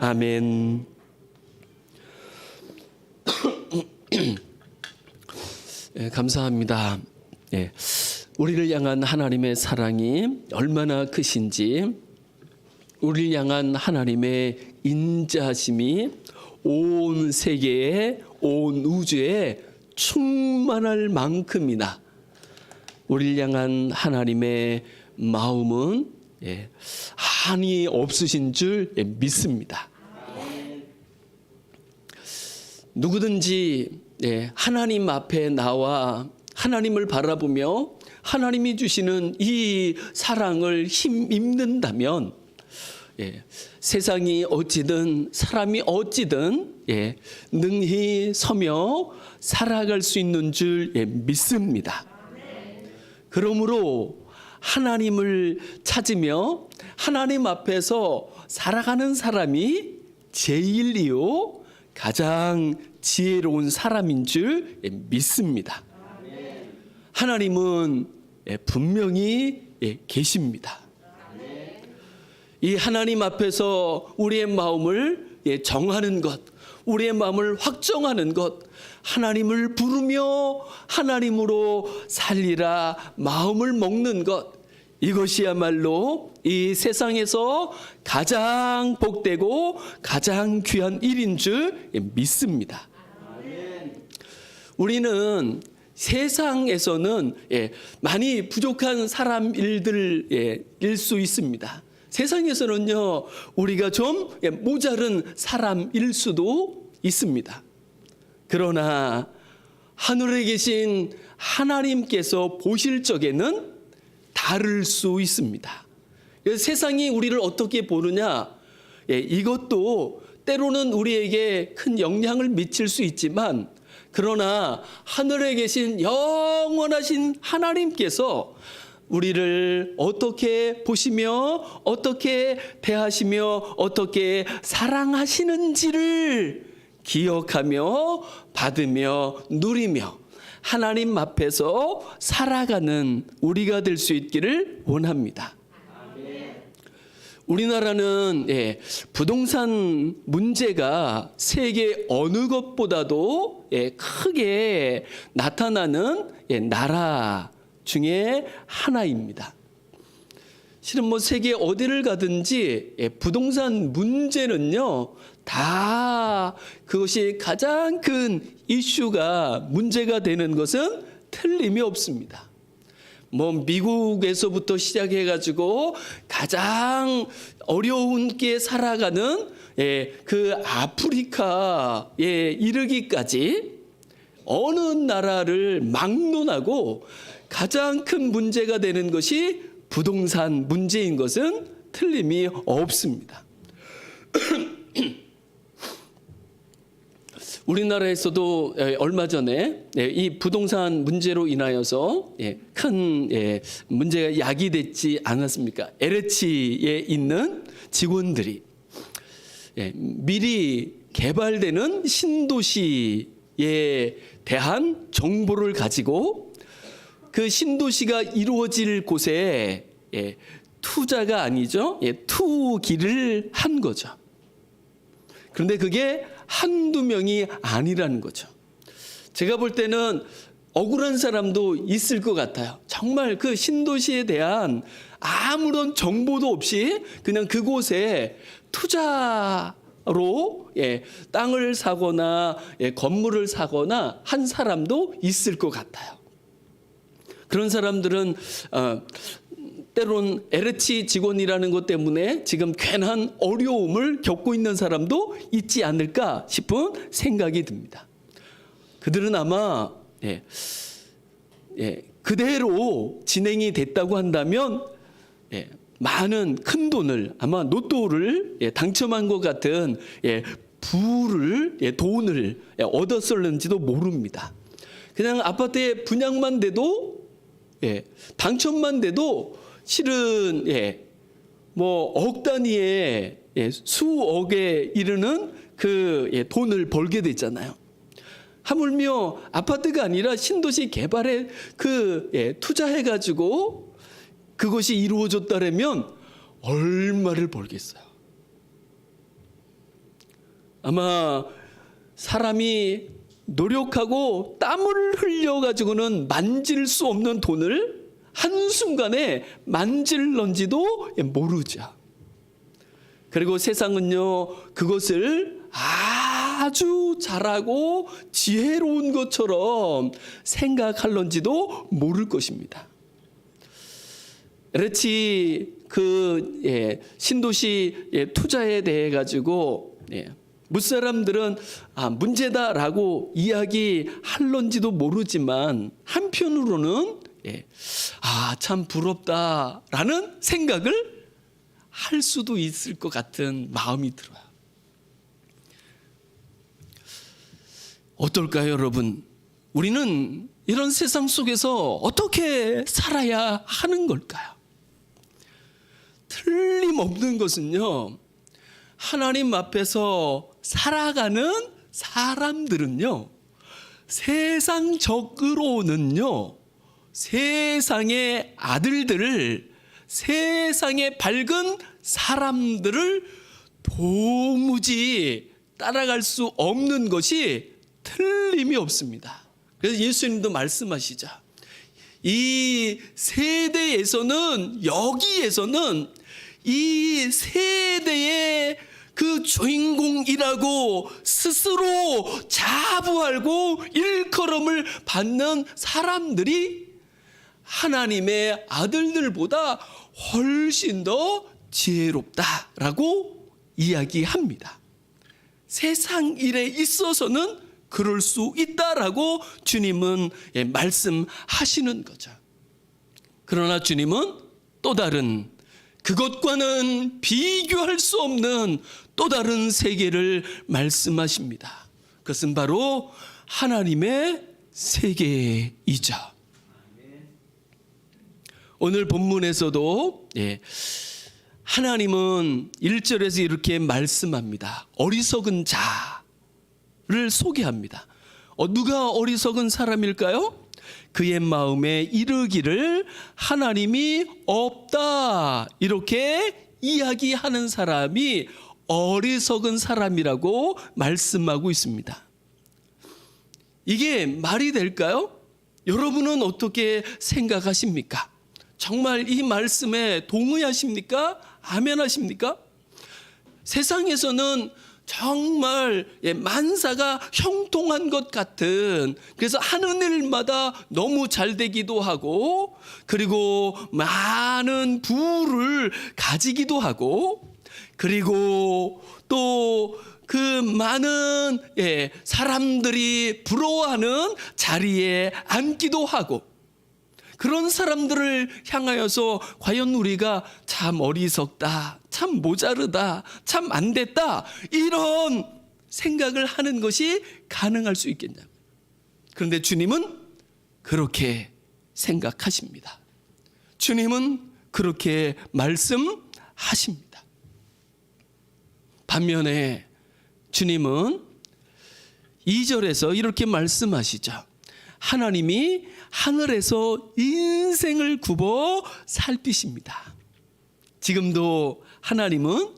아멘. 감사합니다. 우리를 향한 하나님의 사랑이 얼마나 크신지, 우리를 향한 하나님의 인자하심이 온 세계에, 온 우주에 충만할 만큼이나 우리를 향한 하나님의 마음은 한이 없으신 줄 믿습니다. 누구든지 하나님 앞에 나와 하나님을 바라보며 하나님이 주시는 이 사랑을 힘입는다면 세상이 어찌든 사람이 어찌든 능히 서며 살아갈 수 있는 줄 믿습니다. 그러므로 하나님을 찾으며 하나님 앞에서 살아가는 사람이 제일이요 가장 지혜로운 사람인 줄 믿습니다. 하나님은 분명히 계십니다. 이 하나님 앞에서 우리의 마음을 정하는 것, 우리의 마음을 확정하는 것, 하나님을 부르며 하나님으로 살리라 마음을 먹는 것, 이것이야말로 이 세상에서 가장 복되고 가장 귀한 일인 줄 믿습니다. 우리는 세상에서는 많이 부족한 사람 일들일 수 있습니다. 세상에서는요, 우리가 좀 모자른 사람일 수도 있습니다. 그러나 하늘에 계신 하나님께서 보실 적에는 다를 수 있습니다. 그래서 세상이 우리를 어떻게 보느냐, 이것도 때로는 우리에게 큰 영향을 미칠 수 있지만, 그러나 하늘에 계신 영원하신 하나님께서 우리를 어떻게 보시며 어떻게 대하시며 어떻게 사랑하시는지를 기억하며 받으며 누리며 하나님 앞에서 살아가는 우리가 될 수 있기를 원합니다. 우리나라는 부동산 문제가 세계 어느 것보다도 크게 나타나는 나라 중에 하나입니다. 실은 세계 어디를 가든지 부동산 문제는요, 다 그것이 가장 큰 이슈가 문제가 되는 것은 틀림이 없습니다. 미국에서부터 시작해가지고 가장 어려운 게 살아가는 그 아프리카에 이르기까지 어느 나라를 막론하고 가장 큰 문제가 되는 것이 부동산 문제인 것은 틀림이 없습니다. 우리나라에서도 얼마 전에 이 부동산 문제로 인하여서 큰 문제가 야기됐지 않았습니까? LH에 있는 직원들이 미리 개발되는 신도시에 대한 정보를 가지고 그 신도시가 이루어질 곳에 투자가 아니죠, 투기를 한 거죠. 그런데 그게 한두 명이 아니라는 거죠. 제가 볼 때는 억울한 사람도 있을 것 같아요. 정말 그 신도시에 대한 아무런 정보도 없이 그냥 그곳에 투자로 땅을 사거나 건물을 사거나 한 사람도 있을 것 같아요. 그런 사람들은 때론 LH 직원이라는 것 때문에 지금 괜한 어려움을 겪고 있는 사람도 있지 않을까 싶은 생각이 듭니다. 그들은 아마 그대로 진행이 됐다고 한다면 많은 큰 돈을, 아마 로또를 당첨한 것 같은 돈을 얻었을는지도 모릅니다. 그냥 아파트에 분양만 돼도 당첨만 돼도 실은 억 단위의 수억에 이르는 그 돈을 벌게 됐잖아요. 하물며 아파트가 아니라 신도시 개발에 투자해가지고 그것이 이루어졌다면 얼마를 벌겠어요. 아마 사람이 노력하고 땀을 흘려가지고는 만질 수 없는 돈을 한순간에 만질런지도 모르죠. 그리고 세상은요, 그것을 아주 잘하고 지혜로운 것처럼 생각할런지도 모를 것입니다. 그렇지 신도시 투자에 대해 가지고 무사람들은 문제다라고 이야기할런지도 모르지만 한편으로는 참 부럽다라는 생각을 할 수도 있을 것 같은 마음이 들어요. 어떨까요, 여러분? 우리는 이런 세상 속에서 어떻게 살아야 하는 걸까요? 틀림없는 것은요, 하나님 앞에서 살아가는 사람들은요, 세상적으로는요, 세상의 아들들을, 세상의 밝은 사람들을 도무지 따라갈 수 없는 것이 틀림이 없습니다. 그래서 예수님도 말씀하시죠. 이 세대에서는, 여기에서는 이 세대의 그 주인공이라고 스스로 자부하고 일컬음을 받는 사람들이 하나님의 아들들보다 훨씬 더 지혜롭다라고 이야기합니다. 세상 일에 있어서는 그럴 수 있다라고 주님은 말씀하시는 거죠. 그러나 주님은 또 다른, 그것과는 비교할 수 없는 또 다른 세계를 말씀하십니다. 그것은 바로 하나님의 세계이죠. 오늘 본문에서도 하나님은 1절에서 이렇게 말씀합니다. 어리석은 자를 소개합니다. 누가 어리석은 사람일까요? 그의 마음에 이르기를 하나님이 없다, 이렇게 이야기하는 사람이 어리석은 사람이라고 말씀하고 있습니다. 이게 말이 될까요? 여러분은 어떻게 생각하십니까? 정말 이 말씀에 동의하십니까? 아멘하십니까? 세상에서는 정말 만사가 형통한 것 같은, 그래서 하는 일마다 너무 잘 되기도 하고, 그리고 많은 부를 가지기도 하고, 그리고 또 그 많은 사람들이 부러워하는 자리에 앉기도 하고, 그런 사람들을 향하여서 과연 우리가 참 어리석다, 참 모자르다, 참 안 됐다, 이런 생각을 하는 것이 가능할 수 있겠냐. 그런데 주님은 그렇게 생각하십니다. 주님은 그렇게 말씀하십니다. 반면에 주님은 2절에서 이렇게 말씀하시죠. 하나님이 하늘에서 인생을 굽어 살피십니다. 지금도 하나님은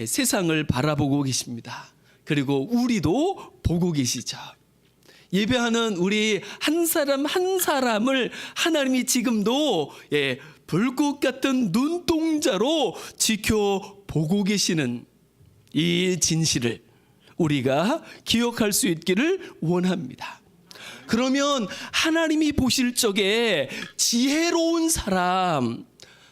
세상을 바라보고 계십니다. 그리고 우리도 보고 계시죠. 예배하는 우리 한 사람 한 사람을 하나님이 지금도 불꽃 같은 눈동자로 지켜보고 계시는 이 진실을 우리가 기억할 수 있기를 원합니다. 그러면 하나님이 보실 적에 지혜로운 사람,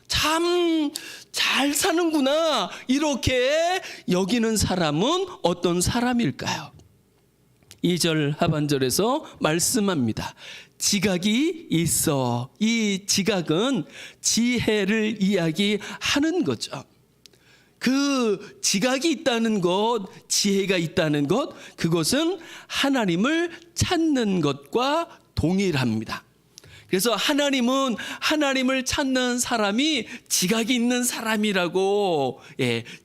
참 잘 사는구나, 이렇게 여기는 사람은 어떤 사람일까요? 2절 하반절에서 말씀합니다. 지각이 있어. 이 지각은 지혜를 이야기하는 거죠. 그 지각이 있다는 것, 지혜가 있다는 것, 그것은 하나님을 찾는 것과 동일합니다. 그래서 하나님은 하나님을 찾는 사람이 지각이 있는 사람이라고,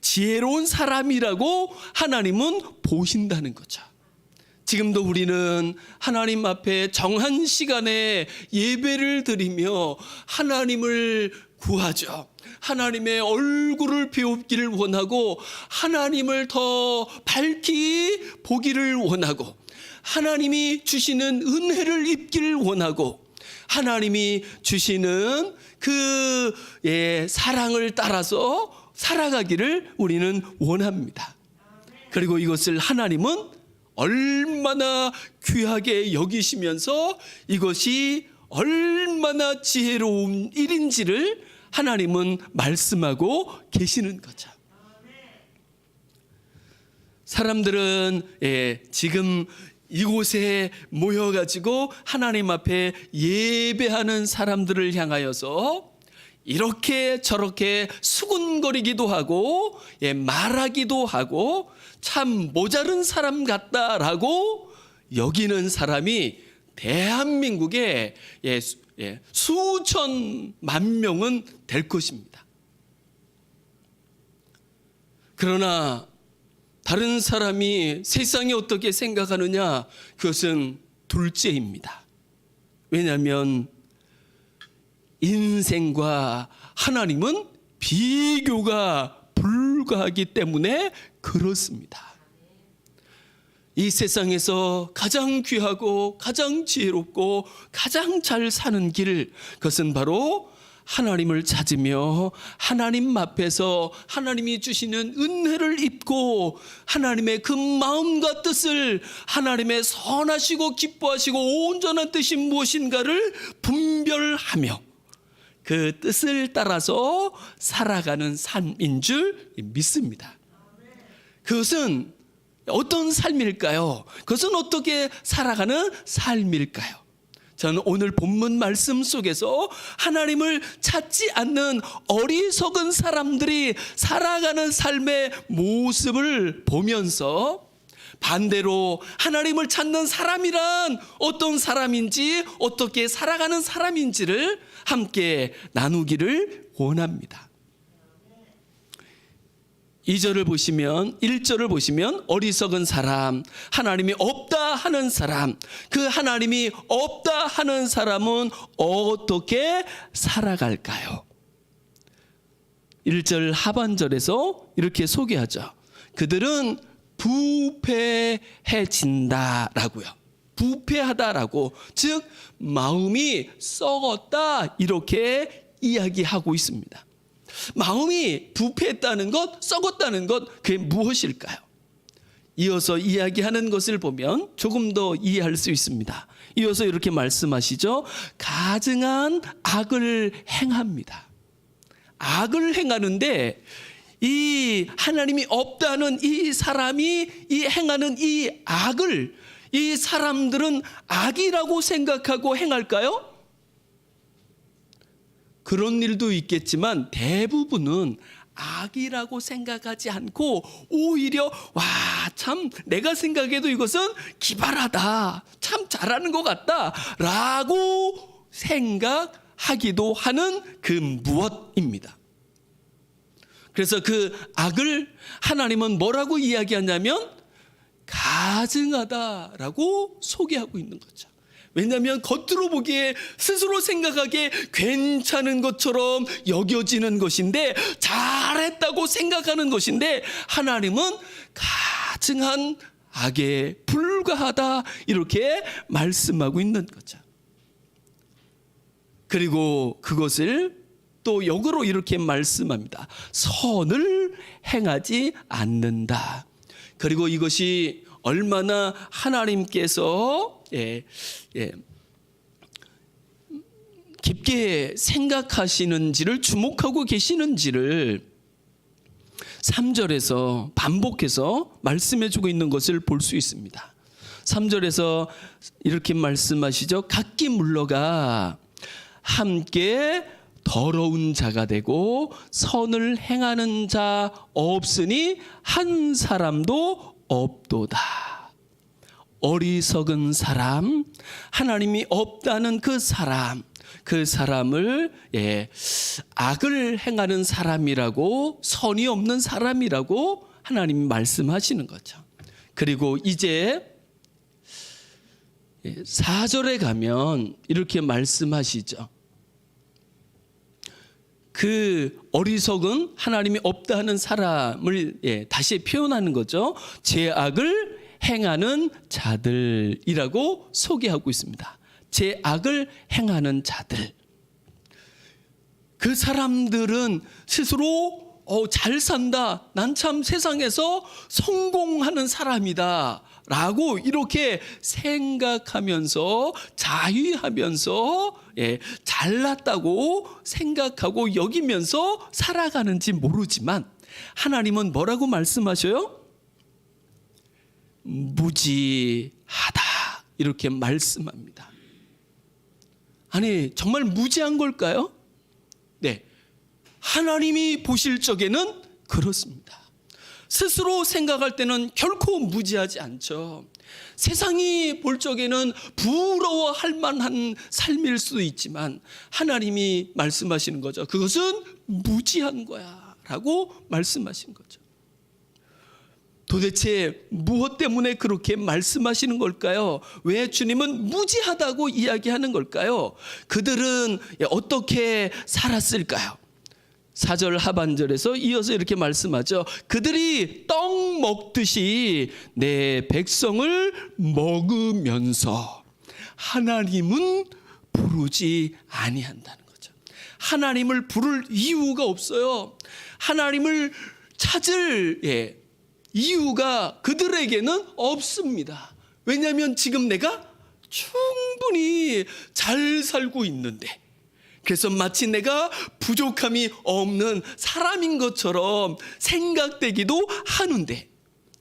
지혜로운 사람이라고 하나님은 보신다는 거죠. 지금도 우리는 하나님 앞에 정한 시간에 예배를 드리며 하나님을 구하죠. 하나님의 얼굴을 배우기를 원하고 하나님을 더 밝히 보기를 원하고 하나님이 주시는 은혜를 입기를 원하고 하나님이 주시는 그 사랑을 따라서 살아가기를 우리는 원합니다. 그리고 이것을 하나님은 얼마나 귀하게 여기시면서 이것이 얼마나 지혜로운 일인지를 하나님은 말씀하고 계시는 거죠. 사람들은 지금 이곳에 모여가지고 하나님 앞에 예배하는 사람들을 향하여서 이렇게 저렇게 수군거리기도 하고 말하기도 하고 참 모자른 사람 같다라고 여기는 사람이 대한민국에 수천만 명은 될 것입니다. 그러나 다른 사람이 세상에 어떻게 생각하느냐, 그것은 둘째입니다. 왜냐하면 인생과 하나님은 비교가 불가하기 때문에 그렇습니다. 이 세상에서 가장 귀하고 가장 지혜롭고 가장 잘 사는 길, 그것은 바로 하나님을 찾으며 하나님 앞에서 하나님이 주시는 은혜를 입고 하나님의 그 마음과 뜻을, 하나님의 선하시고 기뻐하시고 온전한 뜻이 무엇인가를 분별하며 그 뜻을 따라서 살아가는 삶인 줄 믿습니다. 그것은 어떤 삶일까요? 그것은 어떻게 살아가는 삶일까요? 저는 오늘 본문 말씀 속에서 하나님을 찾지 않는 어리석은 사람들이 살아가는 삶의 모습을 보면서 반대로 하나님을 찾는 사람이란 어떤 사람인지, 어떻게 살아가는 사람인지를 함께 나누기를 원합니다. 2절을 보시면, 1절을 보시면 어리석은 사람, 하나님이 없다 하는 사람, 그 하나님이 없다 하는 사람은 어떻게 살아갈까요? 1절 하반절에서 이렇게 소개하죠. 그들은 부패해진다라고요. 부패하다라고, 즉 마음이 썩었다 이렇게 이야기하고 있습니다. 마음이 부패했다는 것, 썩었다는 것, 그게 무엇일까요? 이어서 이야기하는 것을 보면 조금 더 이해할 수 있습니다. 이어서 이렇게 말씀하시죠. 가증한 악을 행합니다. 악을 행하는데 이 하나님이 없다는 이 사람이 이 행하는 이 악을 이 사람들은 악이라고 생각하고 행할까요? 그런 일도 있겠지만 대부분은 악이라고 생각하지 않고 오히려 참 내가 생각해도 이것은 기발하다, 참 잘하는 것 같다 라고 생각하기도 하는 그 무엇입니다. 그래서 그 악을 하나님은 뭐라고 이야기하냐면 가증하다라고 소개하고 있는 거죠. 왜냐하면 겉으로 보기에 스스로 생각하기에 괜찮은 것처럼 여겨지는 것인데, 잘했다고 생각하는 것인데 하나님은 가증한 악에 불과하다 이렇게 말씀하고 있는 거죠. 그리고 그것을 또 역으로 이렇게 말씀합니다. 선을 행하지 않는다. 그리고 이것이 얼마나 하나님께서 깊게 생각하시는지를, 주목하고 계시는지를 3절에서 반복해서 말씀해주고 있는 것을 볼 수 있습니다. 3절에서 이렇게 말씀하시죠. 각기 물러가 함께 더러운 자가 되고 선을 행하는 자 없으니 한 사람도 없도다. 어리석은 사람, 하나님이 없다는 그 사람을 악을 행하는 사람이라고, 선이 없는 사람이라고 하나님이 말씀하시는 거죠. 그리고 이제 4절에 가면 이렇게 말씀하시죠. 그 어리석은 하나님이 없다 하는 사람을 다시 표현하는 거죠. 죄악을 행하는 자들이라고 소개하고 있습니다. 죄악을 행하는 자들. 그 사람들은 스스로 잘 산다. 난 참 세상에서 성공하는 사람이다. 라고 이렇게 생각하면서 자위하면서 잘났다고 생각하고 여기면서 살아가는지 모르지만 하나님은 뭐라고 말씀하셔요? 무지하다 이렇게 말씀합니다. 아니 정말 무지한 걸까요? 네, 하나님이 보실 적에는 그렇습니다. 스스로 생각할 때는 결코 무지하지 않죠. 세상이 볼 적에는 부러워할 만한 삶일 수도 있지만 하나님이 말씀하시는 거죠. 그것은 무지한 거야 라고 말씀하신 거죠. 도대체 무엇 때문에 그렇게 말씀하시는 걸까요? 왜 주님은 무지하다고 이야기하는 걸까요? 그들은 어떻게 살았을까요? 4절 하반절에서 이어서 이렇게 말씀하죠. 그들이 떡 먹듯이 내 백성을 먹으면서 하나님은 부르지 아니한다는 거죠. 하나님을 부를 이유가 없어요. 하나님을 찾을 이유가 그들에게는 없습니다. 왜냐하면 지금 내가 충분히 잘 살고 있는데, 그래서 마치 내가 부족함이 없는 사람인 것처럼 생각되기도 하는데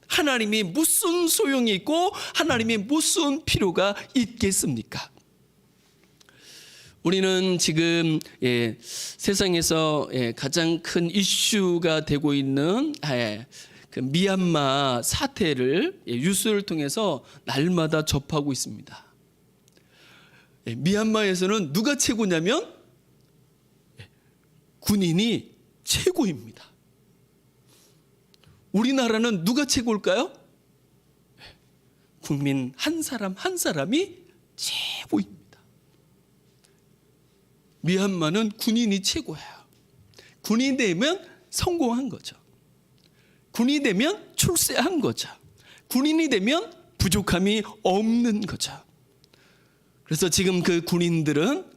하나님이 무슨 소용이 있고 하나님이 무슨 필요가 있겠습니까? 우리는 지금 세상에서 가장 큰 이슈가 되고 있는 그 미얀마 사태를 뉴스를 통해서 날마다 접하고 있습니다. 미얀마에서는 누가 최고냐면 군인이 최고입니다. 우리나라는 누가 최고일까요? 국민 한 사람 한 사람이 최고입니다. 미얀마는 군인이 최고예요. 군인이 되면 성공한 거죠. 군인이 되면 출세한 거죠. 군인이 되면 부족함이 없는 거죠. 그래서 지금 그 군인들은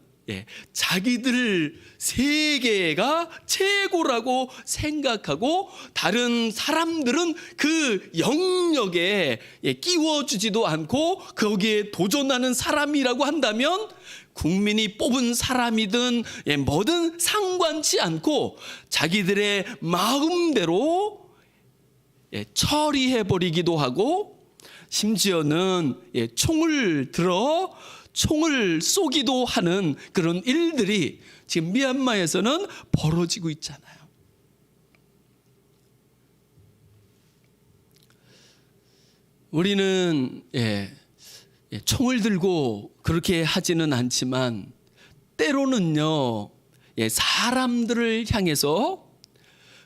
자기들 세계가 최고라고 생각하고 다른 사람들은 그 영역에 끼워주지도 않고 거기에 도전하는 사람이라고 한다면 국민이 뽑은 사람이든 뭐든 상관치 않고 자기들의 마음대로 처리해버리기도 하고 심지어는 총을 들어 총을 쏘기도 하는 그런 일들이 지금 미얀마에서는 벌어지고 있잖아요. 우리는 총을 들고 그렇게 하지는 않지만 때로는요 사람들을 향해서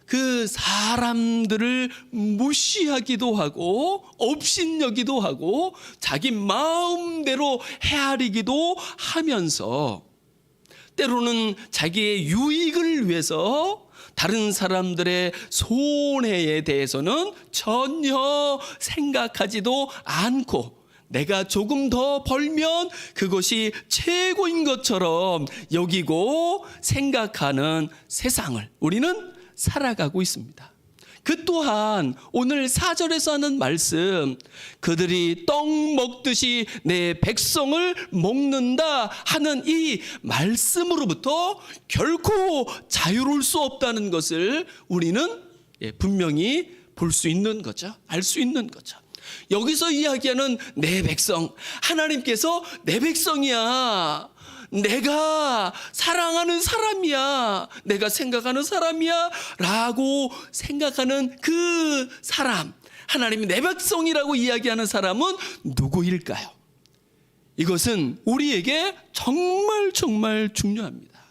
그 사람들을 무시하기도 하고 업신여기도 하고 자기 마음대로 헤아리기도 하면서 때로는 자기의 유익을 위해서 다른 사람들의 손해에 대해서는 전혀 생각하지도 않고 내가 조금 더 벌면 그것이 최고인 것처럼 여기고 생각하는 세상을 우리는 살아가고 있습니다. 그 또한 오늘 4절에서 하는 말씀 그들이 떡 먹듯이 내 백성을 먹는다 하는 이 말씀으로부터 결코 자유로울 수 없다는 것을 우리는 분명히 볼 수 있는 거죠. 알 수 있는 거죠. 여기서 이야기하는 내 백성, 하나님께서 내 백성이야. 내가 사랑하는 사람이야. 내가 생각하는 사람이야. 라고 생각하는 그 사람, 하나님이 내 백성이라고 이야기하는 사람은 누구일까요? 이것은 우리에게 정말 정말 중요합니다.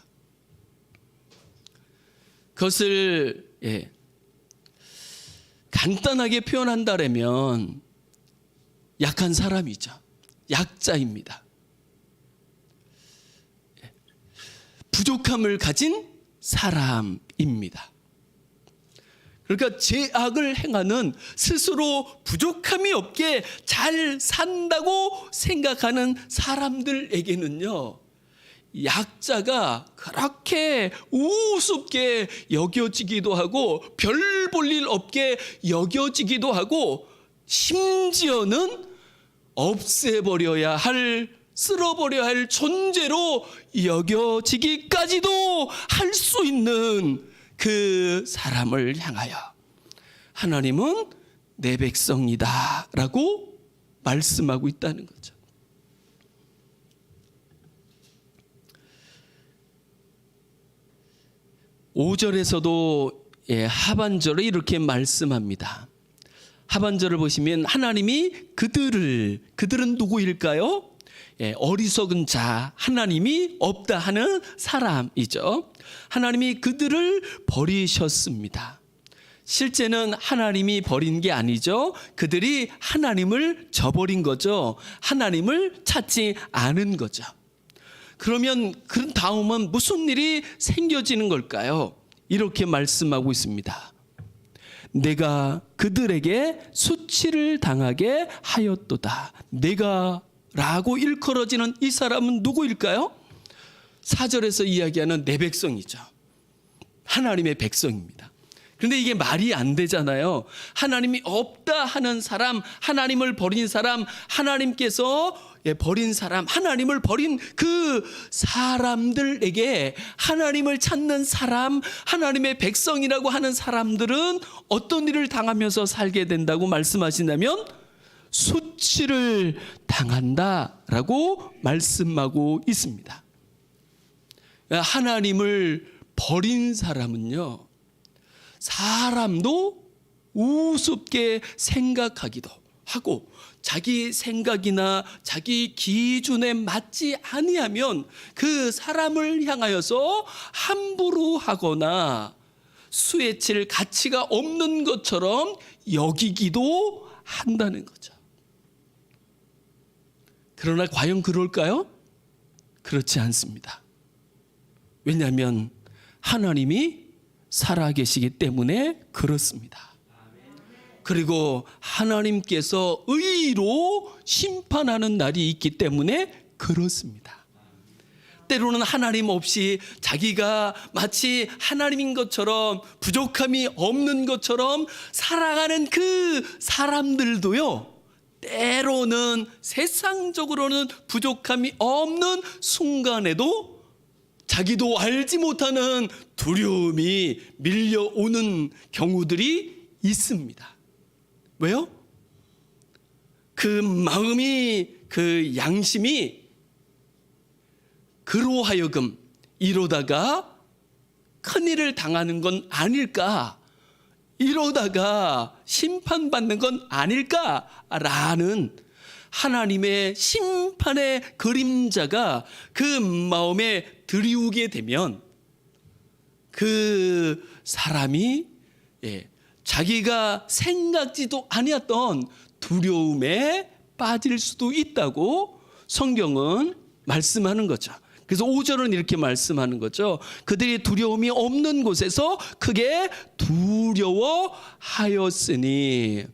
그것을 간단하게 표현한다면 약한 사람이죠. 약자입니다. 부족함을 가진 사람입니다. 그러니까 죄악을 행하는, 스스로 부족함이 없게 잘 산다고 생각하는 사람들에게는요, 약자가 그렇게 우습게 여겨지기도 하고 별 볼 일 없게 여겨지기도 하고, 심지어는 없애버려야 할, 쓸어버려야 할 존재로 여겨지기까지도 할 수 있는 그 사람을 향하여 하나님은 내 백성이다 라고 말씀하고 있다는 거죠. (5절에서도) 하반절에 이렇게 말씀합니다. 하반절을 보시면 하나님이 그들은 누구일까요? 어리석은 자, 하나님이 없다 하는 사람이죠. 하나님이 그들을 버리셨습니다. 실제는 하나님이 버린 게 아니죠. 그들이 하나님을 저버린 거죠. 하나님을 찾지 않은 거죠. 그러면 그 다음은 무슨 일이 생겨지는 걸까요? 이렇게 말씀하고 있습니다. 내가 그들에게 수치를 당하게 하였도다. 내가 라고 일컬어지는 이 사람은 누구일까요? 4절에서 이야기하는 내 백성이죠. 하나님의 백성입니다. 그런데 이게 말이 안 되잖아요. 하나님이 없다 하는 사람, 하나님을 버린 사람, 하나님께서 버린 사람, 하나님을 버린 그 사람들에게 하나님을 찾는 사람, 하나님의 백성이라고 하는 사람들은 어떤 일을 당하면서 살게 된다고 말씀하신다면 수치를 당한다라고 말씀하고 있습니다. 하나님을 버린 사람은요, 사람도 우습게 생각하기도 하고 자기 생각이나 자기 기준에 맞지 아니하면 그 사람을 향하여서 함부로 하거나 수에칠 가치가 없는 것처럼 여기기도 한다는 거죠. 그러나 과연 그럴까요? 그렇지 않습니다. 왜냐하면 하나님이 살아계시기 때문에 그렇습니다. 그리고 하나님께서 의로 심판하는 날이 있기 때문에 그렇습니다. 때로는 하나님 없이 자기가 마치 하나님인 것처럼 부족함이 없는 것처럼 살아가는 그 사람들도요, 때로는 세상적으로는 부족함이 없는 순간에도 자기도 알지 못하는 두려움이 밀려오는 경우들이 있습니다. 왜요? 그 마음이, 그 양심이 그로 하여금 이러다가 큰일을 당하는 건 아닐까, 이러다가 심판받는 건 아닐까라는 하나님의 심판의 그림자가 그 마음에 드리우게 되면 그 사람이 자기가 생각지도 아니었던 두려움에 빠질 수도 있다고 성경은 말씀하는 거죠. 그래서 5절은 이렇게 말씀하는 거죠. 그들이 두려움이 없는 곳에서 크게 두려워하였으니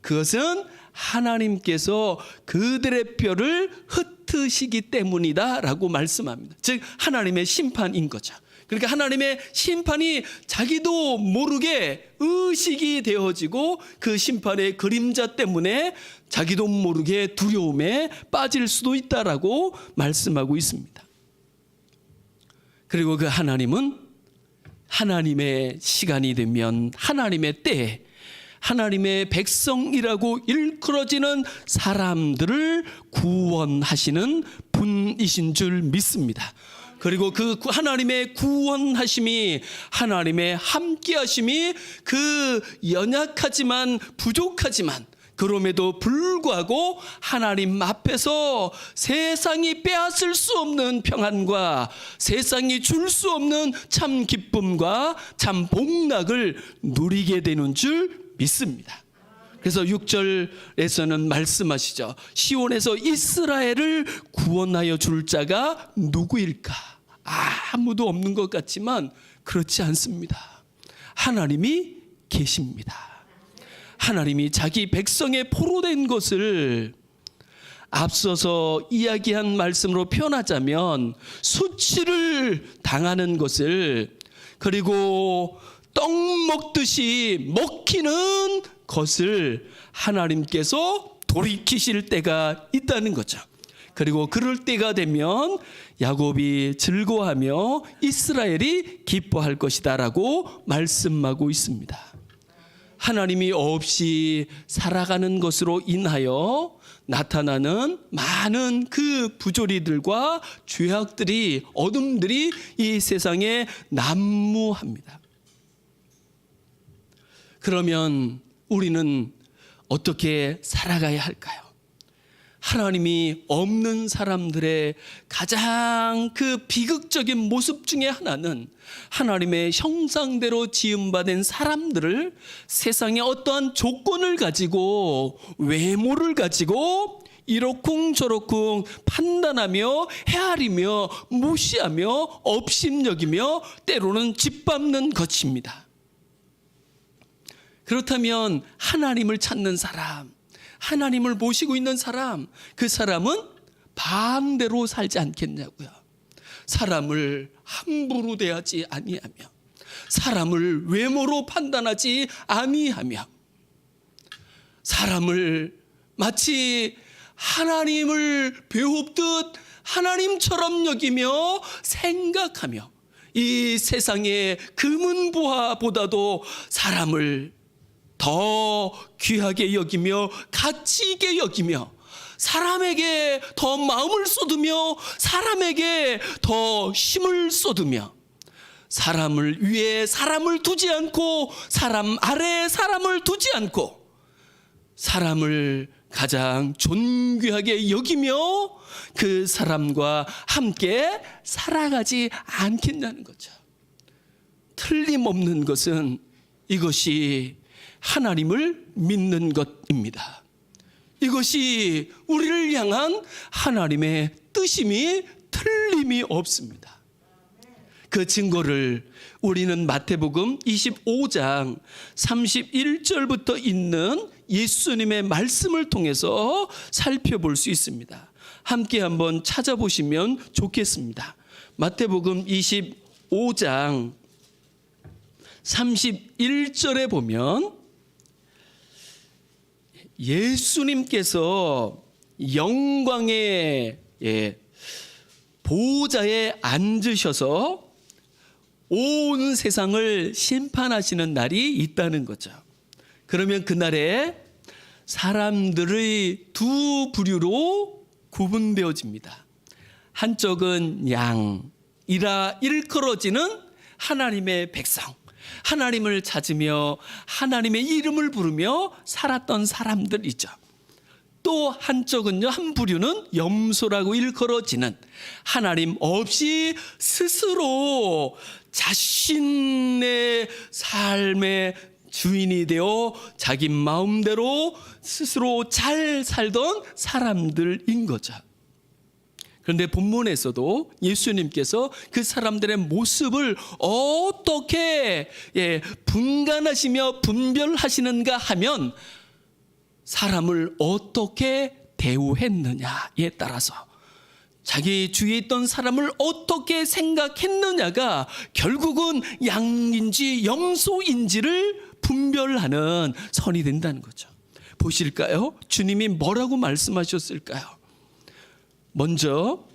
그것은 하나님께서 그들의 뼈를 흩으시기 때문이다 라고 말씀합니다. 즉 하나님의 심판인 거죠. 그러니까 하나님의 심판이 자기도 모르게 의식이 되어지고 그 심판의 그림자 때문에 자기도 모르게 두려움에 빠질 수도 있다라고 말씀하고 있습니다. 그리고 그 하나님은 하나님의 시간이 되면 하나님의 때에 하나님의 백성이라고 일컬어지는 사람들을 구원하시는 분이신 줄 믿습니다. 그리고 그 하나님의 구원하심이, 하나님의 함께하심이 그 연약하지만 부족하지만 그럼에도 불구하고 하나님 앞에서 세상이 빼앗을 수 없는 평안과 세상이 줄 수 없는 참 기쁨과 참 복락을 누리게 되는 줄 믿습니다. 그래서 6절에서는 말씀하시죠. 시온에서 이스라엘을 구원하여 줄 자가 누구일까? 아무도 없는 것 같지만 그렇지 않습니다. 하나님이 계십니다. 하나님이 자기 백성의 포로된 것을 앞서서 이야기한 말씀으로 표현하자면 수치를 당하는 것을, 그리고 떡 먹듯이 먹히는 것을 하나님께서 돌이키실 때가 있다는 거죠. 그리고 그럴 때가 되면 야곱이 즐거워하며 이스라엘이 기뻐할 것이다 라고 말씀하고 있습니다. 하나님이 없이 살아가는 것으로 인하여 나타나는 많은 그 부조리들과 죄악들이, 어둠들이 이 세상에 난무합니다. 그러면 우리는 어떻게 살아가야 할까요? 하나님이 없는 사람들의 가장 그 비극적인 모습 중에 하나는 하나님의 형상대로 지음받은 사람들을 세상의 어떠한 조건을 가지고, 외모를 가지고 이러쿵저러쿵 판단하며 헤아리며 무시하며 업심여기며 때로는 짓밟는 것입니다. 그렇다면 하나님을 찾는 사람, 하나님을 모시고 있는 사람, 그 사람은 반대로 살지 않겠냐고요. 사람을 함부로 대하지 아니하며, 사람을 외모로 판단하지 아니하며, 사람을 마치 하나님을 배웁듯 하나님처럼 여기며 생각하며, 이 세상의 금은보화보다도 사람을 더 귀하게 여기며 가치 있게 여기며, 사람에게 더 마음을 쏟으며 사람에게 더 힘을 쏟으며, 사람을 위에 사람을 두지 않고 사람 아래에 사람을 두지 않고 사람을 가장 존귀하게 여기며 그 사람과 함께 살아가지 않겠냐는 거죠. 틀림없는 것은 이것이 하나님을 믿는 것입니다. 이것이 우리를 향한 하나님의 뜻임이 틀림이 없습니다. 그 증거를 우리는 마태복음 25장 31절부터 있는 예수님의 말씀을 통해서 살펴볼 수 있습니다. 함께 한번 찾아보시면 좋겠습니다. 마태복음 25장 31절에 보면 예수님께서 영광의 보좌에 앉으셔서 온 세상을 심판하시는 날이 있다는 거죠. 그러면 그날에 사람들의 두 부류로 구분되어집니다. 한쪽은 양이라 일컬어지는 하나님의 백성, 하나님을 찾으며 하나님의 이름을 부르며 살았던 사람들이죠. 또 한쪽은요, 한 부류는 염소라고 일컬어지는 하나님 없이 스스로 자신의 삶의 주인이 되어 자기 마음대로 스스로 잘 살던 사람들인 거죠. 그런데 본문에서도 예수님께서 그 사람들의 모습을 어떻게 분간하시며 분별하시는가 하면 사람을 어떻게 대우했느냐에 따라서, 자기 주위에 있던 사람을 어떻게 생각했느냐가 결국은 양인지 염소인지를 분별하는 선이 된다는 거죠. 보실까요? 주님이 뭐라고 말씀하셨을까요? 먼저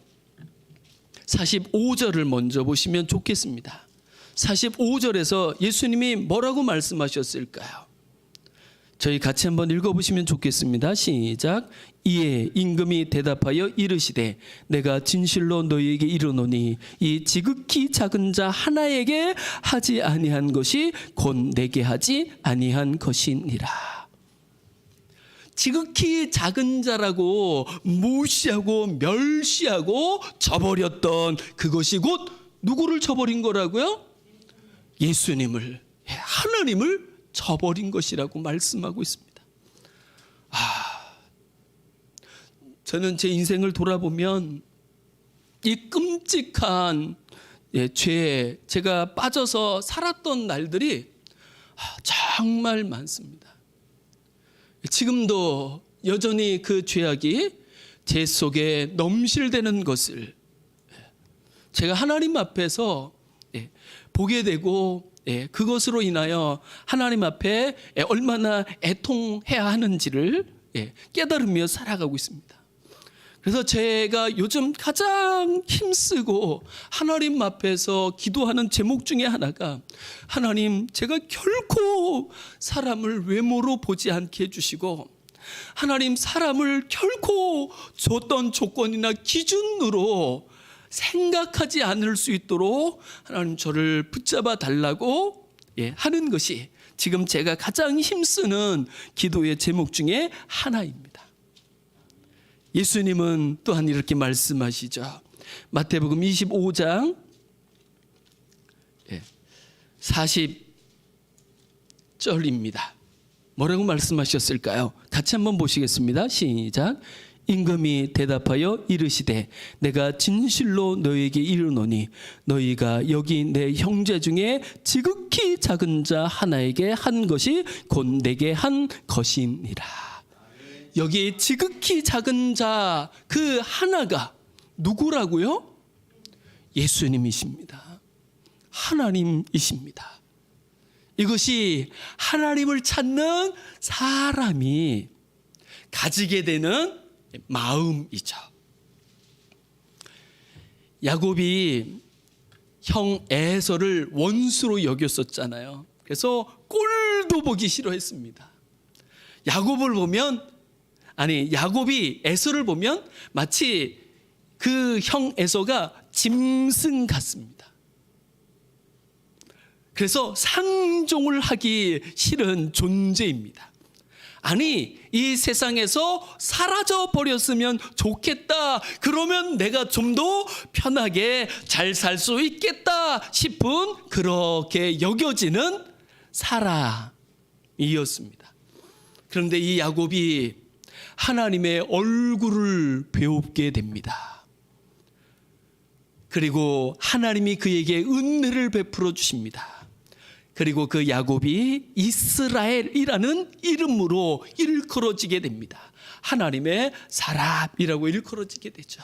45절을 먼저 보시면 좋겠습니다. 45절에서 예수님이 뭐라고 말씀하셨을까요? 저희 같이 한번 읽어보시면 좋겠습니다. 시작. 이에 임금이 대답하여 이르시되 내가 진실로 너희에게 이르노니 이 지극히 작은 자 하나에게 하지 아니한 것이 곧 내게 하지 아니한 것이니라. 지극히 작은 자라고 무시하고 멸시하고 저버렸던 그것이 곧 누구를 저버린 거라고요? 예수님을, 하나님을 저버린 것이라고 말씀하고 있습니다. 저는 제 인생을 돌아보면 이 끔찍한 죄에 제가 빠져서 살았던 날들이 정말 많습니다. 지금도 여전히 그 죄악이 제 속에 넘실대는 것을 제가 하나님 앞에서 보게 되고 그것으로 인하여 하나님 앞에 얼마나 애통해야 하는지를 깨달으며 살아가고 있습니다. 그래서 제가 요즘 가장 힘쓰고 하나님 앞에서 기도하는 제목 중에 하나가, 하나님, 제가 결코 사람을 외모로 보지 않게 해주시고, 하나님, 사람을 결코 줬던 조건이나 기준으로 생각하지 않을 수 있도록 하나님 저를 붙잡아 달라고 하는 것이 지금 제가 가장 힘쓰는 기도의 제목 중에 하나입니다. 예수님은 또한 이렇게 말씀하시죠. 마태복음 25장 40절입니다. 뭐라고 말씀하셨을까요? 같이 한번 보시겠습니다. 시작. 임금이 대답하여 이르시되 내가 진실로 너희에게 이르노니 너희가 여기 내 형제 중에 지극히 작은 자 하나에게 한 것이 곧 내게 한 것이니라. 여기 지극히 작은 자 그 하나가 누구라고요? 예수님이십니다. 하나님이십니다. 이것이 하나님을 찾는 사람이 가지게 되는 마음이죠. 야곱이 형 에서를 원수로 여겼었잖아요. 그래서 꼴도 보기 싫어했습니다. 야곱이 에서를 보면 마치 그 형 에서가 짐승 같습니다. 그래서 상종을 하기 싫은 존재입니다. 아니, 이 세상에서 사라져 버렸으면 좋겠다, 그러면 내가 좀 더 편하게 잘 살 수 있겠다 싶은 그렇게 여겨지는 사람이었습니다. 그런데 이 야곱이 하나님의 얼굴을 배우게 됩니다. 그리고 하나님이 그에게 은혜를 베풀어 주십니다. 그리고 그 야곱이 이스라엘이라는 이름으로 일컬어지게 됩니다. 하나님의 사람이라고 일컬어지게 되죠.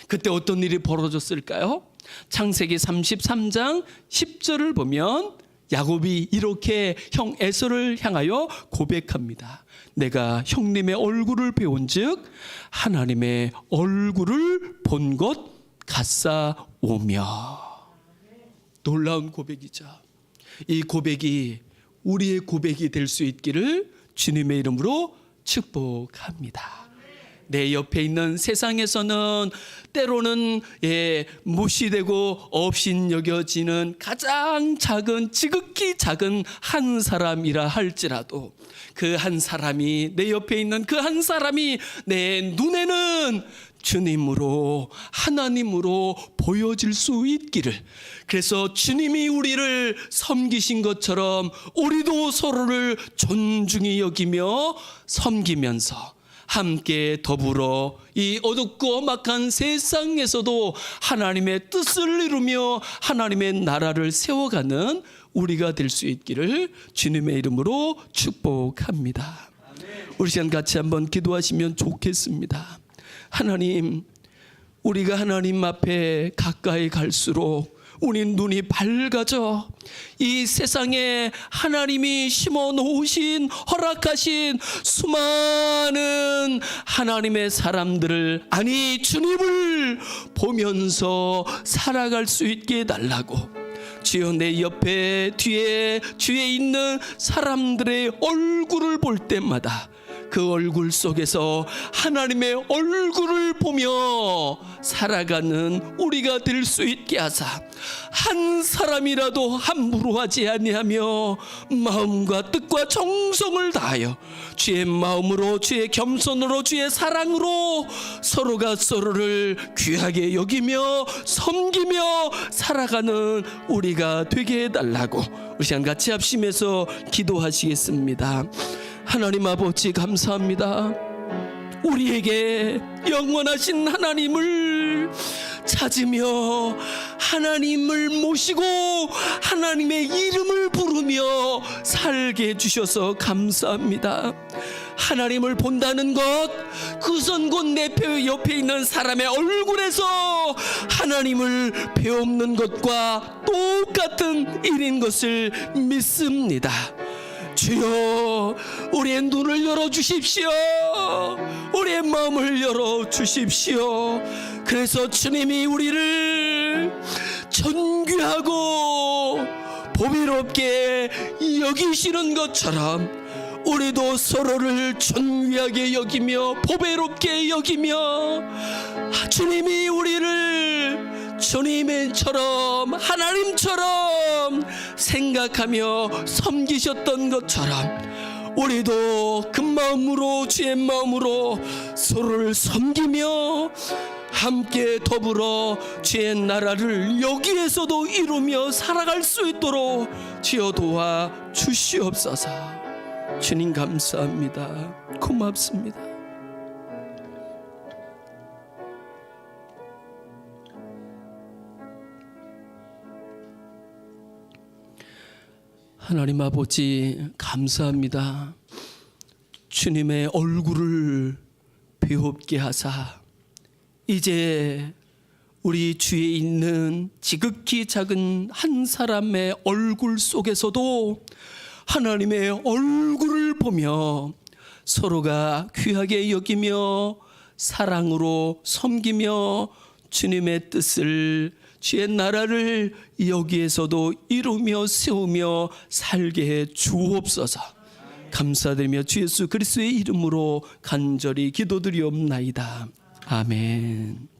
그때 어떤 일이 벌어졌을까요? 창세기 33장 10절을 보면 야곱이 이렇게 형 에서를 향하여 고백합니다. 내가 형님의 얼굴을 배운즉 하나님의 얼굴을 본 것 같사오며. 놀라운 고백이죠. 이 고백이 우리의 고백이 될 수 있기를 주님의 이름으로 축복합니다. 내 옆에 있는 세상에서는 때로는 무시되고 없인 여겨지는 가장 작은, 지극히 작은 한 사람이라 할지라도 그 한 사람이, 내 옆에 있는 그 한 사람이 내 눈에는 주님으로, 하나님으로 보여질 수 있기를, 그래서 주님이 우리를 섬기신 것처럼 우리도 서로를 존중히 여기며 섬기면서 함께 더불어 이 어둡고 험악한 세상에서도 하나님의 뜻을 이루며 하나님의 나라를 세워가는 우리가 될 수 있기를 주님의 이름으로 축복합니다. 우리 시간 같이 한번 기도하시면 좋겠습니다. 하나님, 우리가 하나님 앞에 가까이 갈수록 우리 눈이 밝아져 이 세상에 하나님이 심어 놓으신, 허락하신 수많은 하나님의 사람들을, 아니 주님을 보면서 살아갈 수 있게 해달라고. 주여, 내 옆에, 뒤에, 주위에 있는 사람들의 얼굴을 볼 때마다 그 얼굴 속에서 하나님의 얼굴을 보며 살아가는 우리가 될 수 있게 하사 한 사람이라도 함부로 하지 아니하며 마음과 뜻과 정성을 다하여 주의 마음으로, 주의 겸손으로, 주의 사랑으로 서로가 서로를 귀하게 여기며 섬기며 살아가는 우리가 되게 해달라고 우리 시간 같이 합심해서 기도하시겠습니다. 하나님 아버지, 감사합니다. 우리에게 영원하신 하나님을 찾으며 하나님을 모시고 하나님의 이름을 부르며 살게 해주셔서 감사합니다. 하나님을 본다는 것, 그것은 곧 내 옆에 있는 사람의 얼굴에서 하나님을 배우는 것과 똑같은 일인 것을 믿습니다. 주여, 우리의 눈을 열어주십시오. 우리의 마음을 열어주십시오. 그래서 주님이 우리를 존귀하고 보배롭게 여기시는 것처럼 우리도 서로를 존귀하게 여기며 보배롭게 여기며 주님이 우리를 주님처럼 하나님처럼 생각하며 섬기셨던 것처럼 우리도 그 마음으로, 주의 마음으로 서로를 섬기며 함께 더불어 주의 나라를 여기에서도 이루며 살아갈 수 있도록 주여 도와 주시옵소서. 주님 감사합니다. 고맙습니다. 하나님 아버지 감사합니다. 주님의 얼굴을 배웁게 하사 이제 우리 주위에 있는 지극히 작은 한 사람의 얼굴 속에서도 하나님의 얼굴을 보며 서로가 귀하게 여기며 사랑으로 섬기며 주님의 뜻을, 주의 나라를 여기에서도 이루며 세우며 살게 해 주옵소서. 감사드리며 주 예수 그리스도의 이름으로 간절히 기도드리옵나이다. 아멘.